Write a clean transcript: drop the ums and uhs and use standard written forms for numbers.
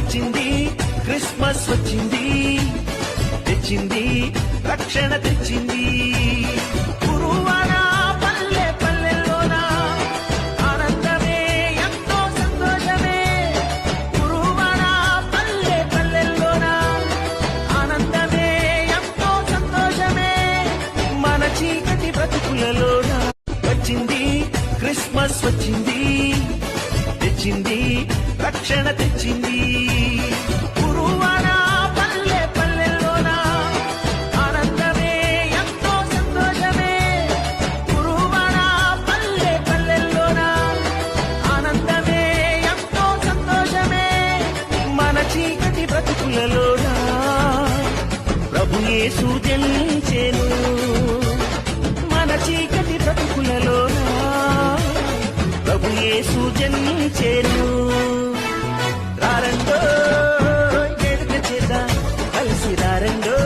వచ్చింది క్రిస్మస్ వచ్చింది, తెచ్చింది రక్షణ తెచ్చింది. గురువాన పల్లె పల్లెల్లోన ఆనందమే ఎంతో సంతోషమే. గురువాన పల్లె పల్లెల్లోన ఆనందమే ఎంతో సంతోషమే. మన చీకటి బ్రతుకులలోన వచ్చింది క్రిస్మస్ వచ్చింది, తెచ్చింది రక్షణ తెచ్చింది. గురువాన పల్లె పల్లెల్లోన ఆనందమే ఎంతో సంతోషమే. గురువాన పల్లె పల్లెల్లోన ఆనందమే ఎంతో సంతోషమే. మన చీకటి బ్రతుకులలోన ప్రభు యేసు జనించెను. మన చీకటి బ్రతుకులలోన ప్రభు యేసు జనించెను. రారండో వేడుక చేద్దాం కలిసి రారండో.